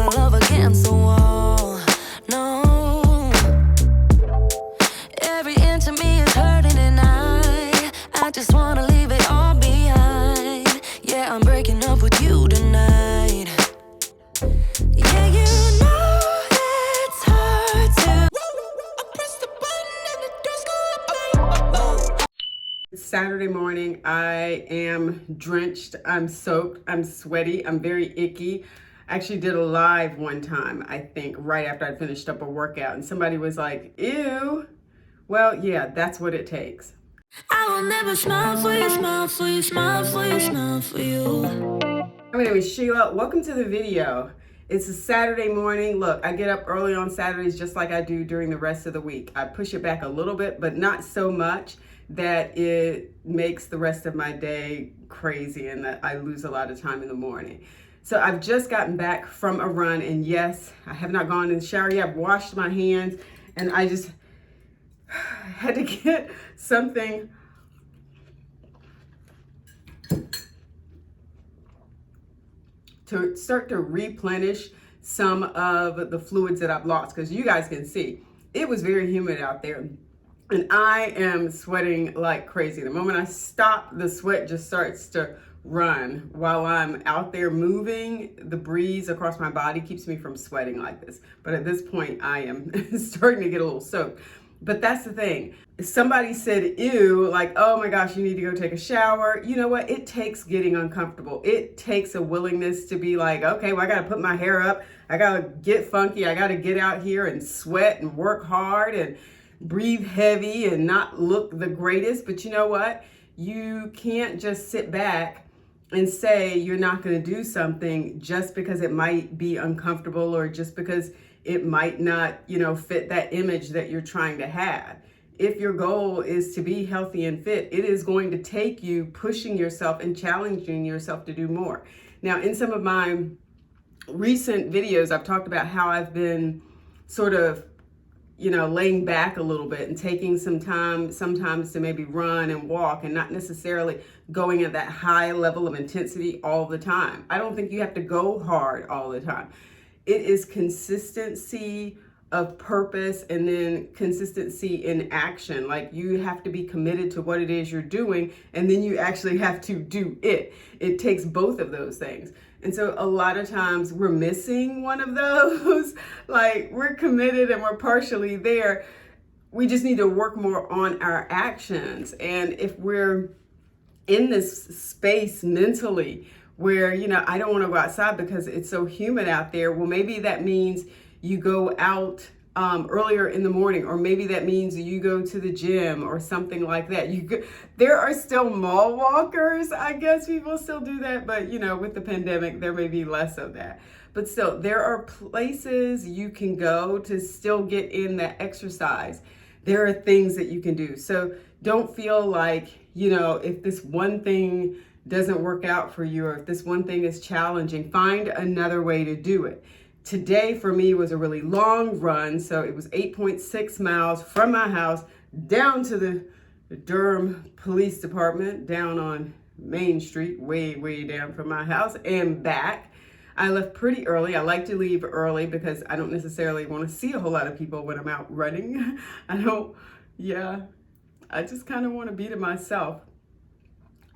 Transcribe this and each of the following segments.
our love against the wall. No, every inch of me is hurting and I just wanna leave it all behind. Yeah, I'm breaking up with you tonight. Yeah, you know it's hard to. I press the button and the doors go up. It's Saturday morning. I am drenched, I'm soaked, I'm sweaty, I'm very icky. I actually did a live one time, I think, right after I finished up a workout, and somebody was like, ew. Well, yeah, that's what it takes. I will never smile for you, smile for you, smile for you, smile for you. My name is Shelia. Welcome to the video. It's a Saturday morning. Look, I get up early on Saturdays just like I do during the rest of the week. I push it back a little bit, but not so much that it makes the rest of my day crazy and that I lose a lot of time in the morning. So I've just gotten back from a run, and yes, I have not gone in the shower yet. I've washed my hands, and I just had to get something to start to replenish some of the fluids that I've lost, because you guys can see it was very humid out there and I am sweating like crazy. The moment I stop, the sweat just starts to run. While I'm out there moving, the breeze across my body keeps me from sweating like this. But at this point, I am starting to get a little soaked. But that's the thing. Somebody said, ew, like, oh my gosh, you need to go take a shower. You know what? It takes getting uncomfortable. It takes a willingness to be like, okay, well, I got to put my hair up. I got to get funky. I got to get out here and sweat and work hard and breathe heavy and not look the greatest. But you know what? You can't just sit back and say you're not going to do something just because it might be uncomfortable or just because it might not, fit that image that you're trying to have. If your goal is to be healthy and fit, it is going to take you pushing yourself and challenging yourself to do more. Now, in some of my recent videos, I've talked about how I've been sort of, laying back a little bit and taking some time sometimes to maybe run and walk and not necessarily going at that high level of intensity all the time. I don't think you have to go hard all the time. It is consistency of purpose and then consistency in action. Like, you have to be committed to what it is you're doing, and then you actually have to do it. It takes both of those things. And so a lot of times we're missing one of those. Like, we're committed and we're partially there. We just need to work more on our actions. And if we're in this space mentally where, I don't want to go outside because it's so humid out there, well, maybe that means you go out earlier in the morning, or maybe that means you go to the gym or something like that. There are still mall walkers. I guess people still do that, but with the pandemic, there may be less of that. But still, there are places you can go to still get in that exercise. There are things that you can do. So don't feel like, if this one thing doesn't work out for you, or if this one thing is challenging, find another way to do it. Today for me was a really long run, so it was 8.6 miles from my house down to the Durham Police Department, down on Main Street, way down from my house, and back. I left pretty early. I like to leave early because I don't necessarily want to see a whole lot of people when I'm out running. I just kind of want to be to myself.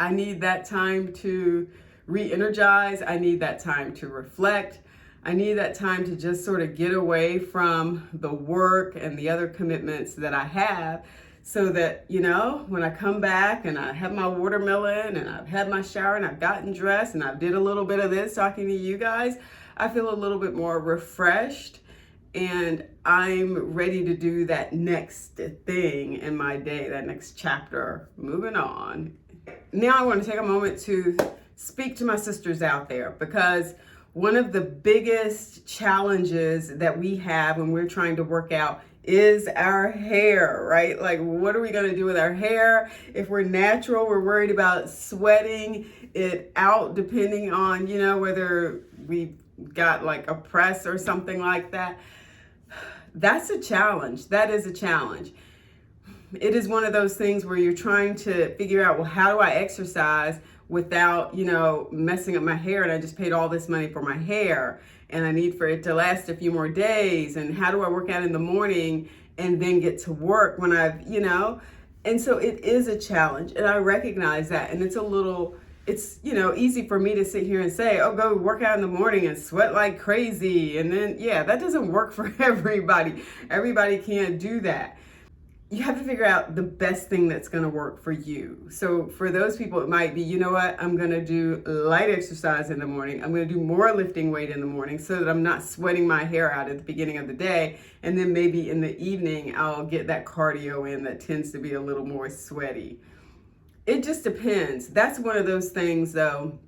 I need that time to re-energize. I need that time to reflect. I need that time to just sort of get away from the work and the other commitments that I have, so that, when I come back and I have my watermelon and I've had my shower and I've gotten dressed and I did a little bit of this talking to you guys, I feel a little bit more refreshed and I'm ready to do that next thing in my day, that next chapter, moving on. Now I want to take a moment to speak to my sisters out there, because one of the biggest challenges that we have when we're trying to work out is our hair, right? Like, what are we going to do with our hair? If we're natural, we're worried about sweating it out, depending on, whether we got like a press or something like that. That's a challenge. That is a challenge. It is one of those things where you're trying to figure out, well, how do I exercise without, messing up my hair? And I just paid all this money for my hair. and I need for it to last a few more days, and how do I work out in the morning and then get to work when and so it is a challenge, and I recognize that, and it's easy for me to sit here and say, oh, go work out in the morning and sweat like crazy, and then that doesn't work for everybody. Everybody can't do that. You have to figure out the best thing that's going to work for you. So for those people, it might be, you know what, I'm going to do light exercise in the morning. I'm going to do more lifting weight in the morning so that I'm not sweating my hair out at the beginning of the day. And then maybe in the evening, I'll get that cardio in that tends to be a little more sweaty. It just depends. That's one of those things, though,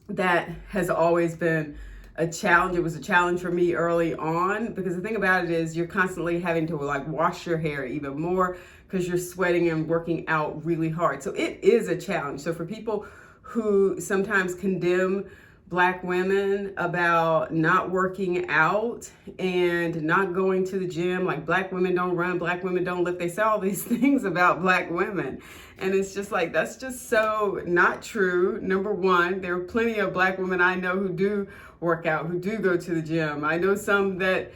that has always been a challenge. It was a challenge for me early on, because the thing about it is you're constantly having to wash your hair even more because you're sweating and working out really hard. So it is a challenge. So for people who sometimes condemn Black women about not working out and not going to the gym, like Black women don't run, Black women don't lift, they say all these things about Black women. And it's just that's just so not true. Number one, there are plenty of Black women I know who do work out, who do go to the gym. I know some that,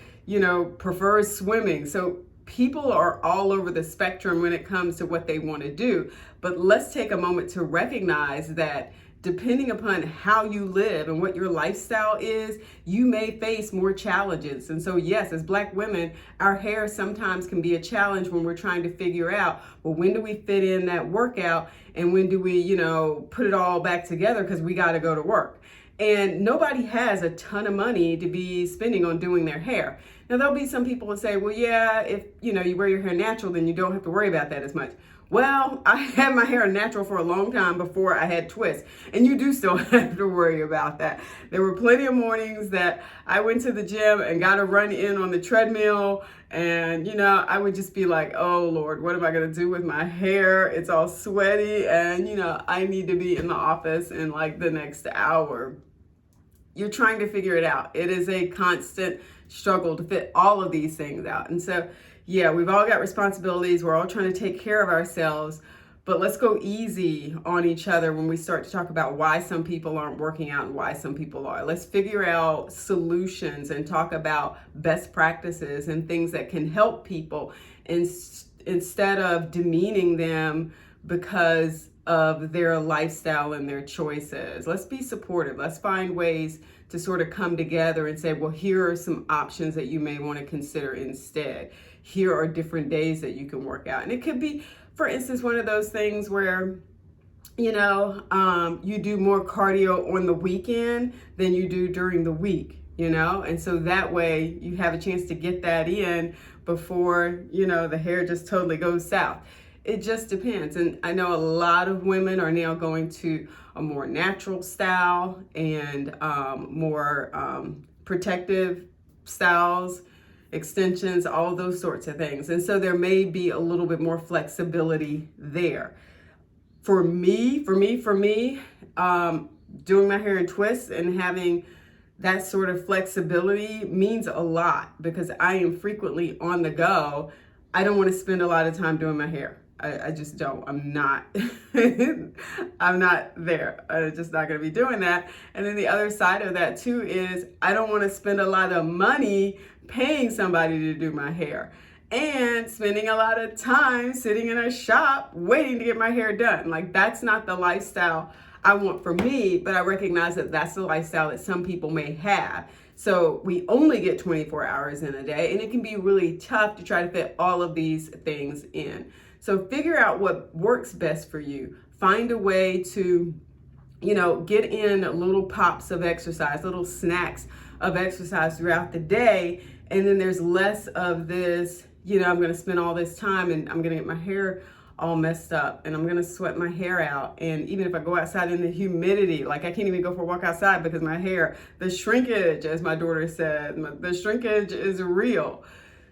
prefer swimming. So people are all over the spectrum when it comes to what they want to do. But let's take a moment to recognize that depending upon how you live and what your lifestyle is, you may face more challenges. And so yes, as Black women, our hair sometimes can be a challenge when we're trying to figure out, well, when do we fit in that workout, and when do we, put it all back together because we got to go to work. And nobody has a ton of money to be spending on doing their hair. Now, there'll be some people who say, well, yeah, if you wear your hair natural, then you don't have to worry about that as much. Well, I had my hair natural for a long time before I had twists, and you do still have to worry about that. There were plenty of mornings that I went to the gym and got to run in on the treadmill, and I would just be like, oh Lord, what am I gonna do with my hair? It's all sweaty, and I need to be in the office in the next hour. You're trying to figure it out. It is a constant struggle to fit all of these things out. And so, we've all got responsibilities. We're all trying to take care of ourselves, but let's go easy on each other when we start to talk about why some people aren't working out and why some people are. Let's figure out solutions and talk about best practices and things that can help people instead of demeaning them because of their lifestyle and their choices. Let's be supportive. Let's find ways to sort of come together and say, well, here are some options that you may want to consider instead. Here are different days that you can work out. And it could be, for instance, one of those things where, you do more cardio on the weekend than you do during the week, and so that way you have a chance to get that in before, the hair just totally goes south. It just depends. And I know a lot of women are now going to a more natural style and more protective styles, extensions, all those sorts of things. And so there may be a little bit more flexibility there. For me, doing my hair in twists and having that sort of flexibility means a lot because I am frequently on the go. I don't want to spend a lot of time doing my hair. I just don't. I'm not. I'm not there. I'm just not going to be doing that. And then the other side of that too is I don't want to spend a lot of money paying somebody to do my hair and spending a lot of time sitting in a shop waiting to get my hair done. That's not the lifestyle I want for me, but I recognize that that's the lifestyle that some people may have. So we only get 24 hours in a day, and it can be really tough to try to fit all of these things in. So figure out what works best for you. Find a way to, get in little pops of exercise, little snacks of exercise throughout the day. And then there's less of this, I'm going to spend all this time and I'm going to get my hair all messed up and I'm going to sweat my hair out. And even if I go outside in the humidity, I can't even go for a walk outside because my hair, the shrinkage, as my daughter said, the shrinkage is real.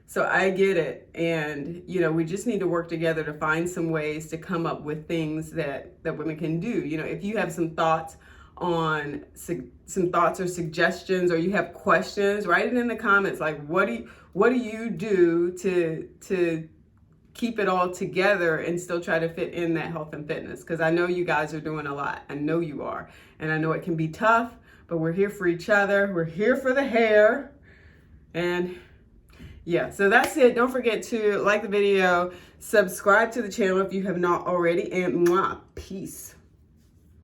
So I get it. And, we just need to work together to find some ways to come up with things that women can do. If you have some thoughts on some thoughts or suggestions, or you have questions, write it in the comments. What do you do to keep it all together and still try to fit in that health and fitness? Because I know you guys are doing a lot. I know you are. And I know it can be tough, but we're here for each other. We're here for the hair. And yeah, so that's it. Don't forget to like the video, subscribe to the channel if you have not already, and mwah, peace.